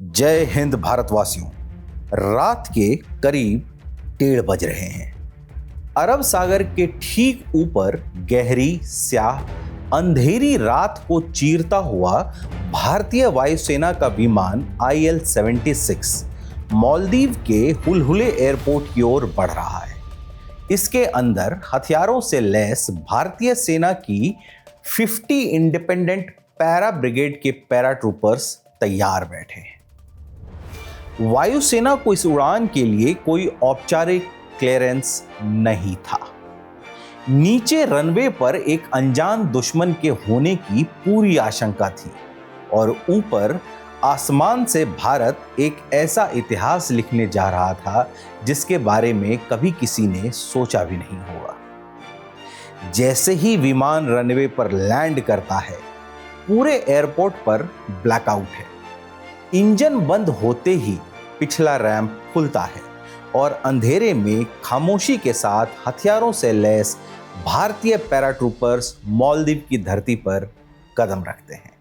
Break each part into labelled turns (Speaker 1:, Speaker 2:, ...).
Speaker 1: जय हिंद भारतवासियों। रात के करीब 1:30 बज रहे हैं। अरब सागर के ठीक ऊपर गहरी स्याह अंधेरी रात को चीरता हुआ भारतीय वायुसेना का विमान IL-76 मालदीव के हुलहुले एयरपोर्ट की ओर बढ़ रहा है। इसके अंदर हथियारों से लैस भारतीय सेना की 50 इंडिपेंडेंट पैरा ब्रिगेड के पैराट्रूपर्स तैयार बैठे हैं। वायुसेना को इस उड़ान के लिए कोई औपचारिक क्लियरेंस नहीं था। नीचे रनवे पर एक अनजान दुश्मन के होने की पूरी आशंका थी और ऊपर आसमान से भारत एक ऐसा इतिहास लिखने जा रहा था जिसके बारे में कभी किसी ने सोचा भी नहीं होगा। जैसे ही विमान रनवे पर लैंड करता है, पूरे एयरपोर्ट पर ब्लैकआउट है। इंजन बंद होते ही पिछला रैंप खुलता है और अंधेरे में खामोशी के साथ हथियारों से लैस भारतीय पैराट्रूपर्स मालदीव की धरती पर कदम रखते हैं।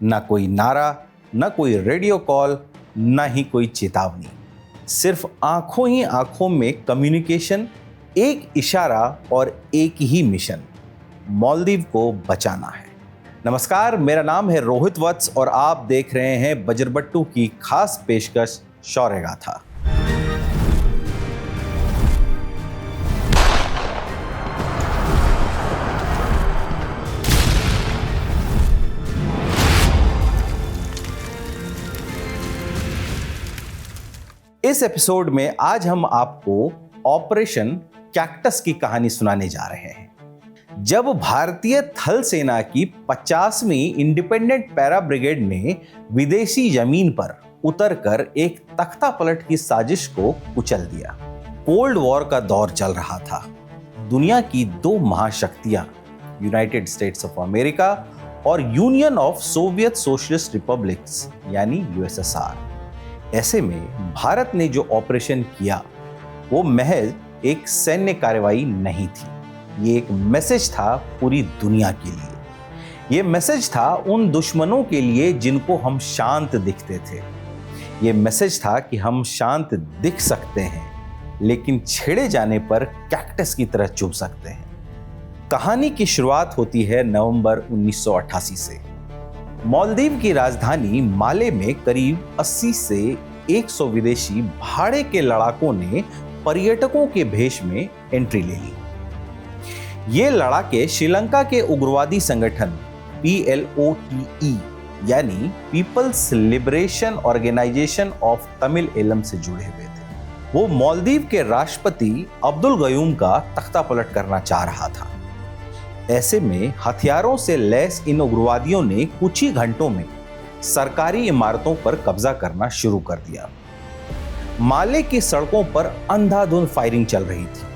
Speaker 1: न कोई नारा, न कोई रेडियो कॉल, न ही कोई चेतावनी। सिर्फ आंखों ही आंखों में कम्युनिकेशन, एक इशारा और एक ही मिशन, मालदीव को बचाना है। नमस्कार, मेरा नाम है रोहित वत्स और आप देख रहे हैं बजरबट्टू की खास पेशकश शौर्य गाथा। इस एपिसोड में आज हम आपको ऑपरेशन कैक्टस की कहानी सुनाने जा रहे हैं। जब भारतीय थल सेना की 50वीं इंडिपेंडेंट पैरा ब्रिगेड ने विदेशी जमीन पर उतरकर एक तख्ता पलट की साजिश को कुचल दिया। कोल्ड वॉर का दौर चल रहा था। दुनिया की दो महाशक्तियां यूनाइटेड स्टेट्स ऑफ अमेरिका और union of Soviet socialist republics यानी USSR। ऐसे में भारत ने जो ऑपरेशन किया वो महज एक सैन्य कार्रवाई नहीं थी। ये एक मैसेज था पूरी दुनिया के लिए। ये मैसेज था उन दुश्मनों के लिए जिनको हम शांत दिखते थे। ये मैसेज था कि हम शांत दिख सकते हैं, लेकिन छेड़े जाने पर कैक्टस की तरह चुभ सकते हैं। कहानी की शुरुआत होती है नवंबर 1988 से। मालदीव की राजधानी माले में करीब 80 से 100 विदेशी भाड़े के लड़ाकों ने पर्यटकों के भेष में एंट्री ले ली। ये लड़ाके श्रीलंका के उग्रवादी संगठन PLOTE यानी people's liberation organisation of Tamil Eelam से जुड़े हुए थे। वो मालदीव के राष्ट्रपति अब्दुल गयूम का तख्ता पलट करना चाह रहा था। ऐसे में हथियारों से लैस इन उग्रवादियों ने कुछ ही घंटों में सरकारी इमारतों पर कब्जा करना शुरू कर दिया। माले की सड़कों पर अंधाधुंध फायरिंग चल रही थी।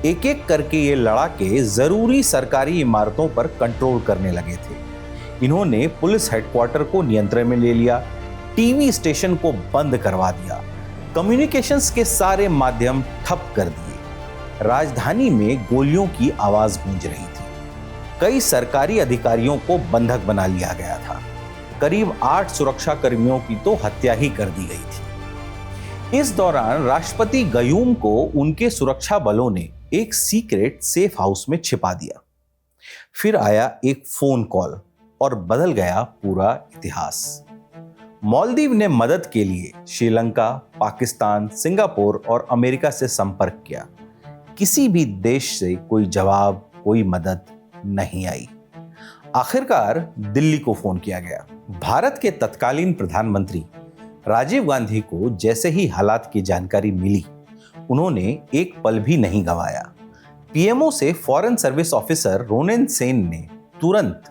Speaker 1: एक एक करके ये लड़ाके जरूरी सरकारी इमारतों पर कंट्रोल करने लगे थे। इन्होंने पुलिस हेडक्वार्टर को नियंत्रण में ले लिया, टीवी स्टेशन को बंद करवा दिया, कम्युनिकेशंस के सारे माध्यम ठप कर दिए। राजधानी में गोलियों की आवाज गूंज रही थी। कई सरकारी अधिकारियों को बंधक बना लिया गया था। करीब 8 सुरक्षा कर्मियों की तो हत्या ही कर दी गई थी। इस दौरान राष्ट्रपति गयूम को उनके सुरक्षा बलों ने एक सीक्रेट सेफ हाउस में छिपा दिया। फिर आया एक फोन कॉल और बदल गया पूरा इतिहास। मालदीव ने मदद के लिए श्रीलंका, पाकिस्तान, सिंगापुर और अमेरिका से संपर्क किया। किसी भी देश से कोई जवाब, कोई मदद नहीं आई। आखिरकार दिल्ली को फोन किया गया। भारत के तत्कालीन प्रधानमंत्री राजीव गांधी को जैसे ही हालात की जानकारी मिली, उन्होंने एक पल भी नहीं गंवाया। PMO से foreign service officer Ronan Sen ने तुरंत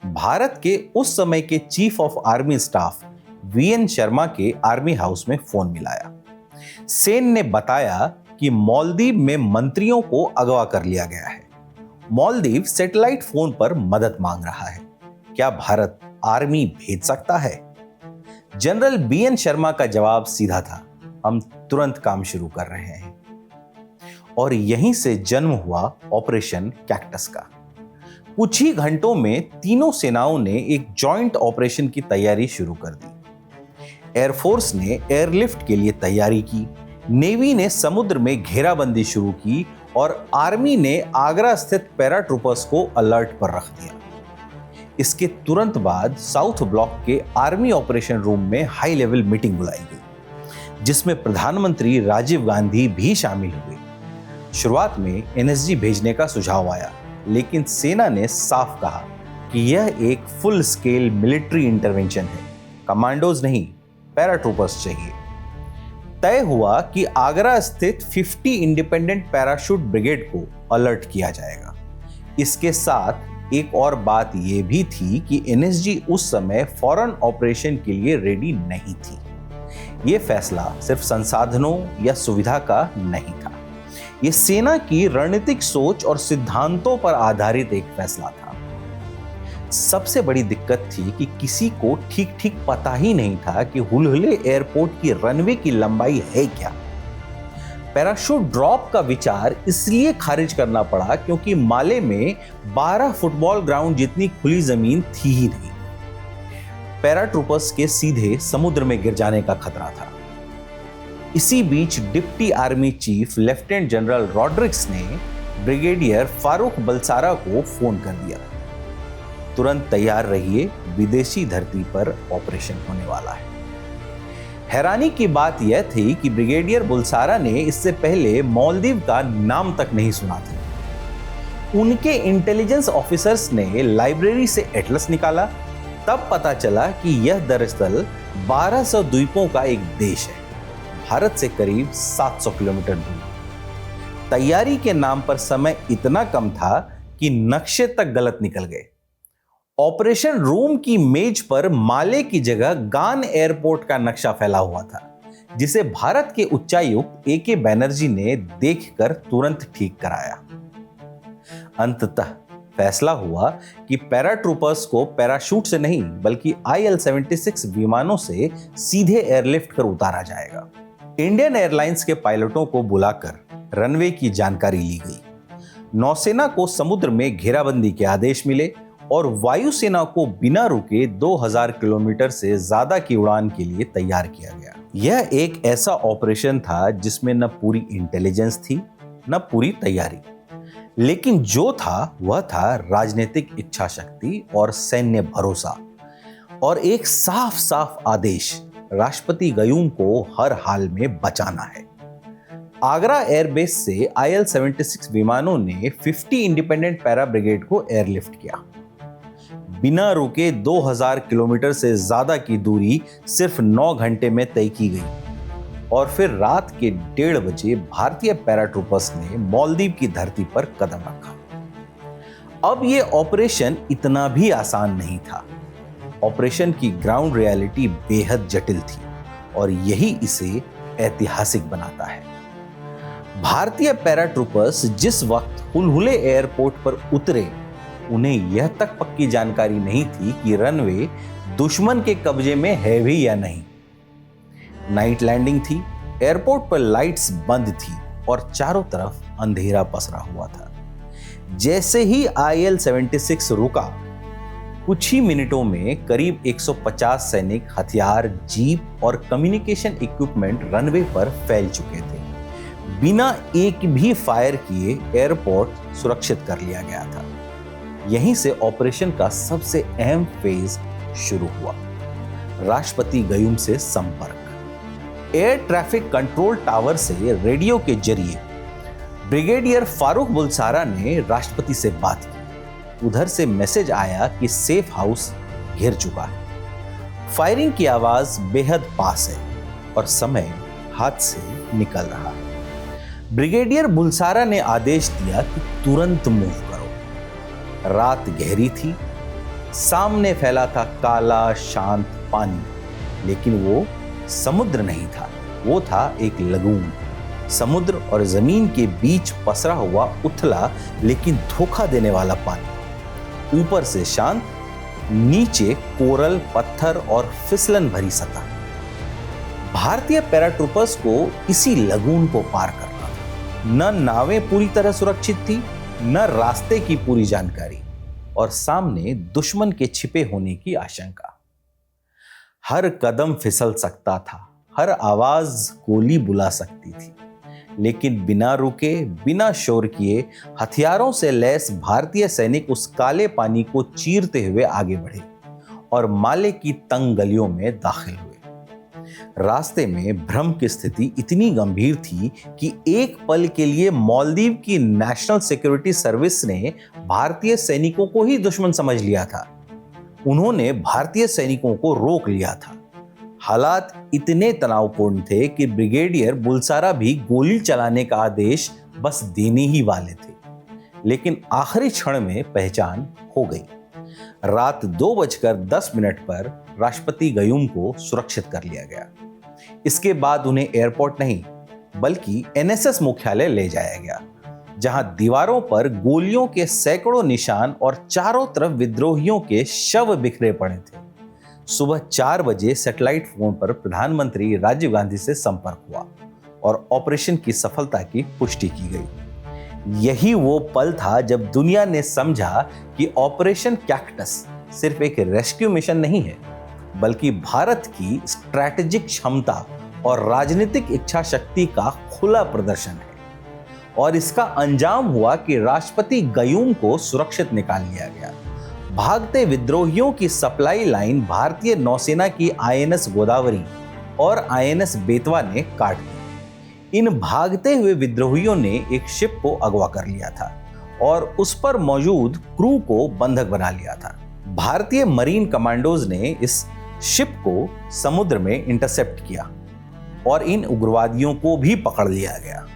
Speaker 1: भारत के उस समय के chief of army staff VN Sharma के आर्मी हाउस में फोन मिलाया। सेन ने बताया कि मालदीव में मंत्रियों को अगवा कर लिया गया है। मालदीव सैटेलाइट फोन पर मदद मांग रहा है। क्या भारत आर्मी भेज सकता है? जनरल BN शर्मा का जवाब सीधा था, हम तुरंत काम शुरू कर रहे हैं। और यहीं से जन्म हुआ ऑपरेशन कैक्टस का। कुछ ही घंटों में तीनों सेनाओं ने एक जॉइंट ऑपरेशन की तैयारी शुरू कर दी। एयरफोर्स ने एयरलिफ्ट के लिए तैयारी की, नेवी ने समुद्र में घेराबंदी शुरू की और आर्मी ने आगरा स्थित पैराट्रूपर्स को अलर्ट पर रख दिया। इसके तुरंत बाद साउथ ब्लॉक के आर्मी ऑपरेशन रूम में हाई लेवल मीटिंग बुलाई गई, जिसमें प्रधानमंत्री राजीव गांधी भी शामिल हुए। शुरुआत में एनएसजी भेजने का सुझाव आया, लेकिन सेना ने साफ कहा कि यह एक फुल स्केल मिलिट्री इंटरवेंशन है, कमांडोज नहीं, पैराट्रूपर्स चाहिए। तय हुआ कि आगरा स्थित 50 इंडिपेंडेंट पैराशूट ब्रिगेड को अलर्ट किया जाएगा। इसके साथ एक और बात यह भी थी कि एनएसजी उस समय फॉरेन ऑपरेशन के लिए रेडी नहीं थी। यह फैसला सिर्फ संसाधनों या सुविधा का नहीं था, यह सेना की रणनीतिक सोच और सिद्धांतों पर आधारित एक फैसला था। सबसे बड़ी दिक्कत थी कि किसी को ठीक ठीक पता ही नहीं था कि हुलहुले एयरपोर्ट की रनवे की लंबाई है क्या। पैराशूट ड्रॉप का विचार इसलिए खारिज करना पड़ा क्योंकि माले में 12 फुटबॉल ग्राउंड जितनी खुली जमीन थी ही नहीं। पैराट्रूपर्स के सीधे समुद्र में गिर जाने का खतरा था। इसी बीच deputy army chief lieutenant general Rodrigues ने ब्रिगेडियर फारूक बलसारा को फोन कर दिया, तुरंत तैयार रहिए, विदेशी धरती पर ऑपरेशन होने वाला है। हैरानी की बात यह थी कि ब्रिगेडियर बुलसारा ने इससे पहले मालदीव का नाम तक नहीं सुना था। उनके इंटेलिजेंस ऑफिसर्स ने लाइब्रेरी से एटलस निकाला, तब पता चला कि यह दरअसल 1200 द्वीपों का एक देश है, भारत से करीब 700 किलोमीटर दूर। तैयारी के नाम पर समय इतना कम था कि नक्शे तक गलत निकल गए। ऑपरेशन रूम की मेज पर माले की जगह गान एयरपोर्ट का नक्शा फैला हुआ था, जिसे भारत के उच्चायुक्त AK बैनर्जी ने देखकर तुरंत ठीक कराया। अंततः फैसला हुआ कि पैराट्रूपर्स को पैराशूट से नहीं बल्कि IL-76 विमानों से सीधे एयरलिफ्ट कर उतारा जाएगा। इंडियन एयरलाइंस के पायलटों को बुलाकर रनवे की जानकारी ली गई। नौसेना को समुद्र में घेराबंदी के आदेश मिले और वायुसेना को बिना रुके 2000 किलोमीटर से ज्यादा की उड़ान के लिए तैयार किया गया। यह एक ऐसा ऑपरेशन था जिसमें न पूरी इंटेलिजेंस थी न पूरी तैयारी, लेकिन जो था वह था राजनीतिक इच्छा शक्ति और सैन्य भरोसा और एक साफ साफ आदेश, राष्ट्रपति गयूम को हर हाल में बचाना है। आगरा एयरबेस से IL-76 विमानों ने 50 इंडिपेंडेंट पैरा ब्रिगेड को एयरलिफ्ट किया। बिना रुके 2000 किलोमीटर से ज्यादा की दूरी सिर्फ 9 घंटे में तय की गई और फिर रात के 1:30 बजे भारतीय पैराट्रूपर्स ने मालदीव की धरती पर कदम रखा। अब यह ऑपरेशन इतना भी आसान नहीं था। ऑपरेशन की ग्राउंड रियलिटी बेहद जटिल थी और यही इसे ऐतिहासिक बनाता है। भारतीय पैराट्रूपर्स जिस वक्त हुलहुले एयरपोर्ट पर उतरे, उन्हें यह तक पक्की जानकारी नहीं थी कि रनवे दुश्मन के कब्जे में है भी या नहीं। नाइट लैंडिंग थी, एयरपोर्ट पर लाइट्स बंद थी और चारों तरफ अंधेरा पसरा हुआ था। जैसे ही IL-76 रुका, कुछ ही मिनटों में करीब 150 सैनिक, हथियार, जीप और कम्युनिकेशन इक्विपमेंट रनवे पर फैल चुके थे। बिना एक भी फायर किए एयरपोर्ट सुरक्षित कर लिया गया था। यहीं से ऑपरेशन का सबसे अहम फेज शुरू हुआ, राष्ट्रपति गयूम से संपर्क। एयर ट्रैफिक कंट्रोल टावर से रेडियो के जरिए ब्रिगेडियर फारूक बुलसारा ने राष्ट्रपति से बात की। उधर से मैसेज आया कि सेफ हाउस घिर चुका है, फायरिंग की आवाज बेहद पास है और समय हाथ से निकल रहा है। ब्रिगेडियर बुलसारा ने आदेश दिया कि तुरंत मूव करो। रात गहरी थी, सामने फैला था काला शांत पानी, लेकिन वो समुद्र नहीं था, वो था एक लगून। समुद्र और जमीन के बीच पसरा हुआ उथला लेकिन धोखा देने वाला पानी। ऊपर से शांत, नीचे कोरल, पत्थर और फिसलन भरी सतह। भारतीय पैराट्रूपर्स को इसी लगून को पार करना था। न नावें पूरी तरह सुरक्षित थी, न रास्ते की पूरी जानकारी, और सामने दुश्मन के छिपे होने की आशंका। हर कदम फिसल सकता था, हर आवाज गोली बुला सकती थी, लेकिन बिना रुके, बिना शोर किए, हथियारों से लैस भारतीय सैनिक उस काले पानी को चीरते हुए आगे बढ़े और माले की तंग गलियों में दाखिल हुए। रास्ते में भ्रम की स्थिति इतनी गंभीर थी कि एक पल के लिए मालदीव की नेशनल सिक्योरिटी सर्विस ने भारतीय सैनिकों को ही दुश्मन समझ लिया था। उन्होंने भारतीय सैनिकों को रोक लिया था। हालात इतने तनावपूर्ण थे कि ब्रिगेडियर बुलसारा भी गोली चलाने का आदेश बस देने ही वाले थे, लेकिन आखिरी क्षण में पहचान हो गई। रात 2:10 पर राष्ट्रपति गयूम को सुरक्षित कर लिया गया। इसके बाद उन्हें एयरपोर्ट नहीं बल्कि एनएसएस मुख्यालय ले जाया गया, जहां दीवारों पर गोलियों के सैकड़ों निशान और चारों तरफ विद्रोहियों के शव बिखरे पड़े थे। सुबह 4 बजे सैटेलाइट फोन पर प्रधानमंत्री राजीव गांधी से संपर्क हुआ और ऑपरेशन की सफलता की पुष्टि की गई। यही वो पल था जब दुनिया ने समझा कि ऑपरेशन कैक्टस सिर्फ एक रेस्क्यू मिशन नहीं है, बल्कि भारत की स्ट्रैटेजिक क्षमता और राजनीतिक इच्छा शक्ति का खुला प्रदर्शन है। और इसका अंजाम हुआ कि राष्ट्रपति गयूम को सुरक्षित निकाल लिया गया। भागते विद्रोहियों की सप्लाई लाइन भारतीय नौसेना की आईएनएस गोदावरी और आईएनएस बेतवा ने काट दी। इन भागते हुए विद्रोहियों ने एक शिप को अगवा कर लिया था और उस पर मौजूद क्रू को बंधक बना लिया था। भारतीय मरीन कमांडोज ने इस शिप को समुद्र में इंटरसेप्ट किया और इन उग्रवादियों को भी पकड़ लिया गया।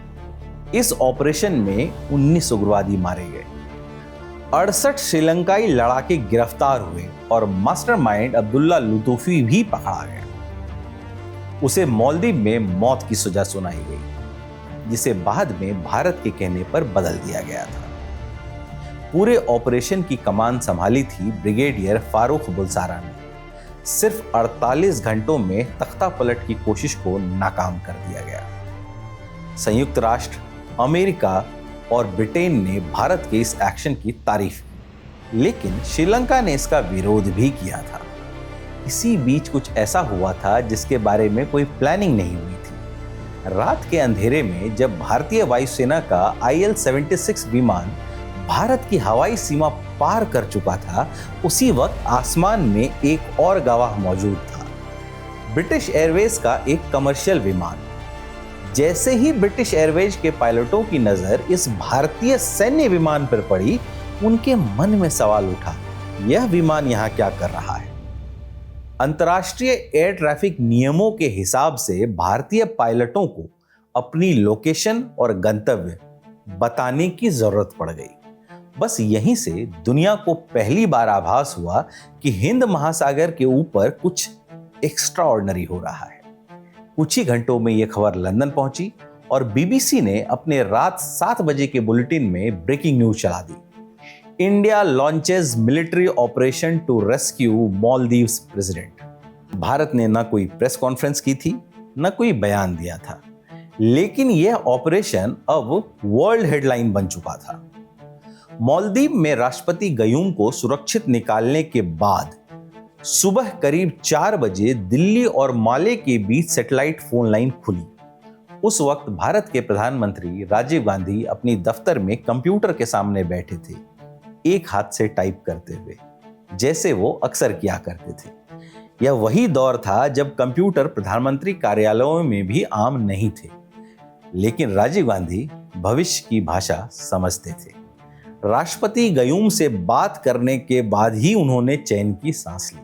Speaker 1: इस ऑपरेशन में 19 उग्रवादी मारे गए, 68 श्रीलंकाई लड़ाके गिरफ्तार हुए और मास्टरमाइंड अब्दुल्ला लुतूफी भी पकड़ा गया। उसे मालदीव में मौत की सजा सुनाई गई, जिसे बाद में भारत के कहने पर बदल दिया गया था। पूरे ऑपरेशन की कमान संभाली थी ब्रिगेडियर फारूक बुलसारा ने। सिर्फ 48 घंटों में तख्ता पलट की कोशिश को नाकाम कर दिया गया। संयुक्त राष्ट्र, अमेरिका और ब्रिटेन ने भारत के इस एक्शन की तारीफ की, लेकिन श्रीलंका ने इसका विरोध भी किया था। इसी बीच कुछ ऐसा हुआ था जिसके बारे में कोई प्लानिंग नहीं हुई थी। रात के अंधेरे में जब भारतीय वायुसेना का IL-76 विमान भारत की हवाई सीमा पार कर चुका था, उसी वक्त आसमान में एक और गवाह मौजूद था, ब्रिटिश एयरवेज का एक कमर्शियल विमान। जैसे ही ब्रिटिश एयरवेज के पायलटों की नजर इस भारतीय सैन्य विमान पर पड़ी, उनके मन में सवाल उठा, यह विमान यहां क्या कर रहा है? अंतर्राष्ट्रीय एयर ट्रैफिक नियमों के हिसाब से भारतीय पायलटों को अपनी लोकेशन और गंतव्य बताने की जरूरत पड़ गई। बस यहीं से दुनिया को पहली बार आभास हुआ कि हिंद महासागर के ऊपर कुछ एक्स्ट्राऑर्डिनरी हो रहा है। कुछ ही घंटों में यह खबर लंदन पहुंची और बीबीसी ने अपने रात 7 बजे के बुलेटिन में ब्रेकिंग न्यूज चला दी। India launches military operation to rescue Maldives president. Bharat ने ना कोई प्रेस कॉन्फ्रेंस की थी, ना कोई बयान दिया था, लेकिन यह ऑपरेशन अब वर्ल्ड हेडलाइन बन चुका था। मालदीव में राष्ट्रपति गयूम को सुरक्षित निकालने के बाद सुबह करीब 4 बजे दिल्ली और माले के बीच सैटेलाइट फोन लाइन खुली। उस वक्त भारत के प्रधानमंत्री राजीव गांधी अपनी दफ्तर में कंप्यूटर के सामने बैठे थे, एक हाथ से टाइप करते हुए, जैसे वो अक्सर किया करते थे। यह वही दौर था जब कंप्यूटर प्रधानमंत्री कार्यालयों में भी आम नहीं थे, लेकिन राजीव गांधी भविष्य की भाषा समझते थे। राष्ट्रपति गयूम से बात करने के बाद ही उन्होंने चैन की सांस ली।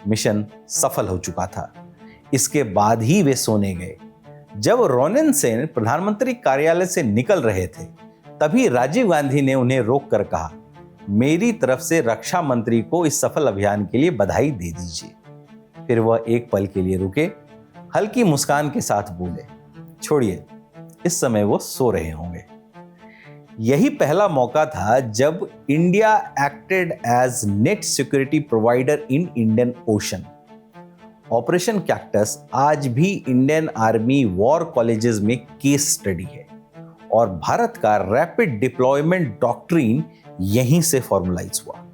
Speaker 1: मिशन सफल हो चुका था। इसके बाद ही वे सोने गए। जब रोनिन सेन प्रधानमंत्री कार्यालय से निकल रहे थे, तभी राजीव गांधी ने उन्हें रोककर कहा, मेरी तरफ से रक्षा मंत्री को इस सफल अभियान के लिए बधाई दे दीजिए। फिर वह एक पल के लिए रुके, हल्की मुस्कान के साथ बोले, छोड़िए, इस समय वो सो रहे होंगे। यही पहला मौका था जब India acted as net security provider in Indian ocean. Operation cactus आज भी इंडियन आर्मी वॉर कॉलेजेस में केस स्टडी है और भारत का रैपिड डिप्लॉयमेंट डॉक्ट्रिन यहीं से फॉर्मुलाइज हुआ।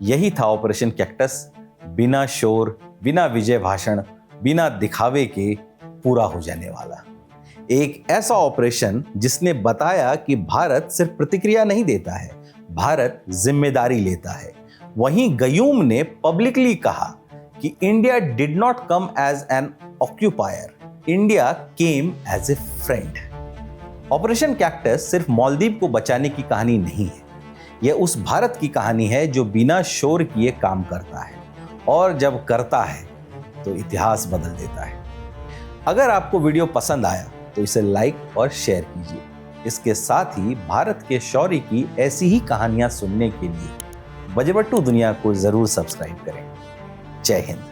Speaker 1: यही था ऑपरेशन कैक्टस, बिना शोर, बिना विजय भाषण, बिना दिखावे के पूरा हो जाने वाला। एक ऐसा ऑपरेशन जिसने बताया कि भारत सिर्फ प्रतिक्रिया नहीं देता है, भारत जिम्मेदारी लेता है। वहीं गयूम ने पब्लिकली कहा कि India did not come as an occupier, India came as a friend. Operation cactus सिर्फ मालदीव को बचाने की कहानी नहीं है, यह उस भारत की कहानी है जो बिना शोर किए काम करता है और जब करता है तो इतिहास बदल देता है। अगर आपको वीडियो पसंद आया तो इसे लाइक और शेयर कीजिए। इसके साथ ही भारत के शौर्य की ऐसी ही कहानियां सुनने के लिए वज्रवट्टू दुनिया को जरूर सब्सक्राइब करें। जय हिंद।